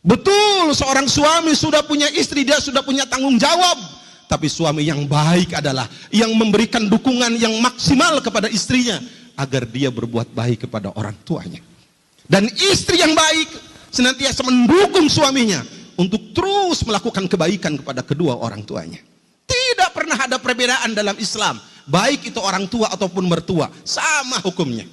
Betul, seorang suami sudah punya istri, dia sudah punya tanggung jawab. Tapi suami yang baik adalah yang memberikan dukungan yang maksimal kepada istrinya agar dia berbuat baik kepada orang tuanya. Dan istri yang baik senantiasa mendukung suaminya untuk terus melakukan kebaikan kepada kedua orang tuanya. Tidak pernah ada perbedaan dalam Islam, baik itu orang tua ataupun mertua, sama hukumnya.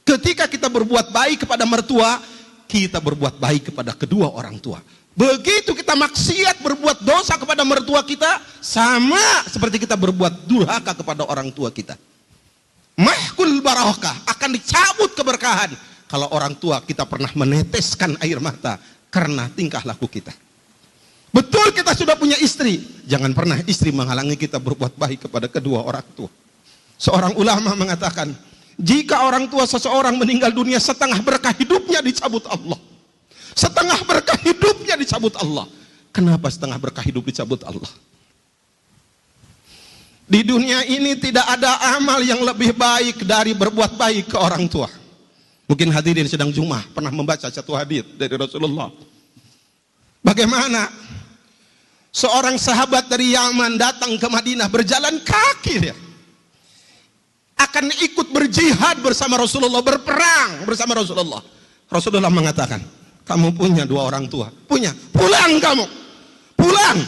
Ketika kita berbuat baik kepada mertua, kita berbuat baik kepada kedua orang tua. Begitu kita maksiat berbuat dosa kepada mertua kita, sama seperti kita berbuat durhaka kepada orang tua kita. Mahkul barakah, akan dicabut keberkahan kalau orang tua kita pernah meneteskan air mata karena tingkah laku kita. Betul, kita sudah punya istri, jangan pernah istri menghalangi kita berbuat baik kepada kedua orang tua. Seorang ulama mengatakan, jika orang tua seseorang meninggal dunia, setengah berkah hidupnya dicabut Allah. Setengah berkah hidupnya dicabut Allah. Kenapa setengah berkah hidup dicabut Allah? Di dunia ini tidak ada amal yang lebih baik dari berbuat baik ke orang tua. Mungkin hadirin sedang Jumat pernah membaca satu hadis dari Rasulullah. Bagaimana seorang sahabat dari Yaman datang ke Madinah berjalan kaki dia. Akan ikut berjihad bersama Rasulullah, berperang bersama Rasulullah. Rasulullah mengatakan, kamu punya dua orang tua, punya, pulang kamu, pulang,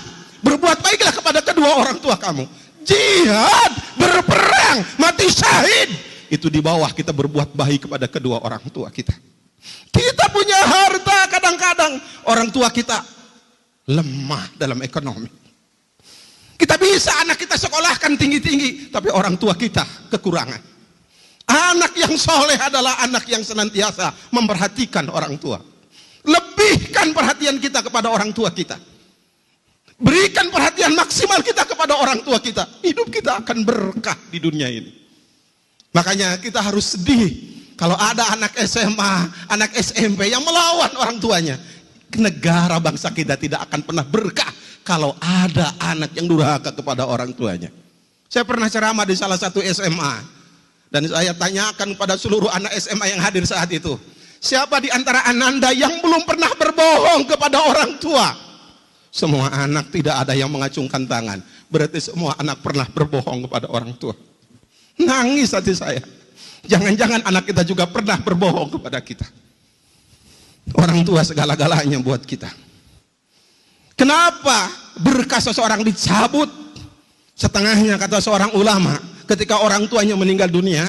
berbuat baiklah kepada kedua orang tua kamu. Jihad, berperang, mati syahid, itu di bawah kita berbuat baik kepada kedua orang tua kita. Kita punya harta, kadang-kadang orang tua kita lemah dalam ekonomi. Kita bisa anak kita sekolahkan tinggi-tinggi, tapi orang tua kita kekurangan. Anak yang soleh adalah anak yang senantiasa memperhatikan orang tua. Lebihkan perhatian kita kepada orang tua kita. Berikan perhatian maksimal kita kepada orang tua kita. Hidup kita akan berkah di dunia ini. Makanya kita harus sedih kalau ada anak SMA, anak SMP yang melawan orang tuanya. Negara bangsa kita tidak akan pernah berkah kalau ada anak yang durhaka kepada orang tuanya. Saya pernah ceramah di salah satu SMA dan saya tanyakan pada seluruh anak SMA yang hadir saat itu, siapa di antara Ananda yang belum pernah berbohong kepada orang tua? Semua anak, tidak ada yang mengacungkan tangan. Berarti semua anak pernah berbohong kepada orang tua. Nangis hati saya. Jangan-jangan anak kita juga pernah berbohong kepada kita. Orang tua segala-galanya buat kita. Kenapa berkah seseorang dicabut? Setengahnya kata seorang ulama, ketika orang tuanya meninggal dunia,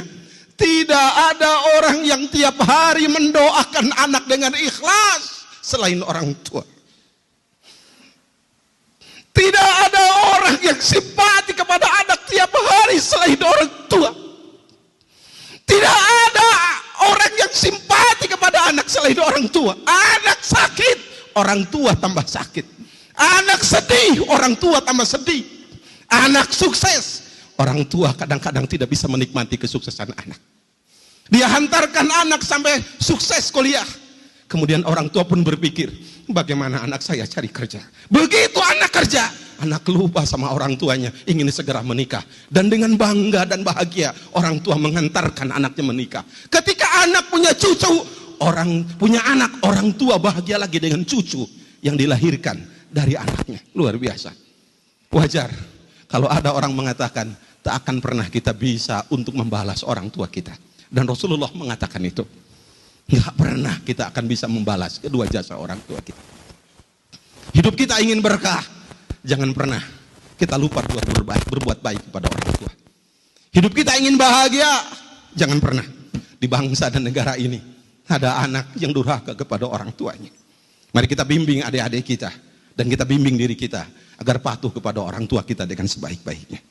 tidak ada orang yang tiap hari mendoakan anak dengan ikhlas selain orang tua. Tidak ada orang yang simpati kepada anak tiap hari selain orang tua. Tidak ada orang yang simpati kepada anak selain orang tua. Anak sakit, orang tua tambah sakit. Anak sedih, orang tua tambah sedih. Anak sukses, orang tua kadang-kadang tidak bisa menikmati kesuksesan anak. Dia hantarkan anak sampai sukses kuliah. Kemudian orang tua pun berpikir, bagaimana anak saya cari kerja. Begitu anak kerja, anak lupa sama orang tuanya, ingin segera menikah. Dan dengan bangga dan bahagia, orang tua mengantarkan anaknya menikah. Ketika anak punya cucu, orang tua bahagia lagi dengan cucu yang dilahirkan dari anaknya. Luar biasa. Wajar kalau ada orang mengatakan, tak akan pernah kita bisa untuk membalas orang tua kita. Dan Rasulullah mengatakan itu. Nggak pernah kita akan bisa membalas kedua jasa orang tua kita. Hidup kita ingin berkah, jangan pernah kita lupa berbuat baik kepada orang tua. Hidup kita ingin bahagia, jangan pernah di bangsa dan negara ini ada anak yang durhaka kepada orang tuanya. Mari kita bimbing adik-adik kita dan kita bimbing diri kita agar patuh kepada orang tua kita dengan sebaik-baiknya.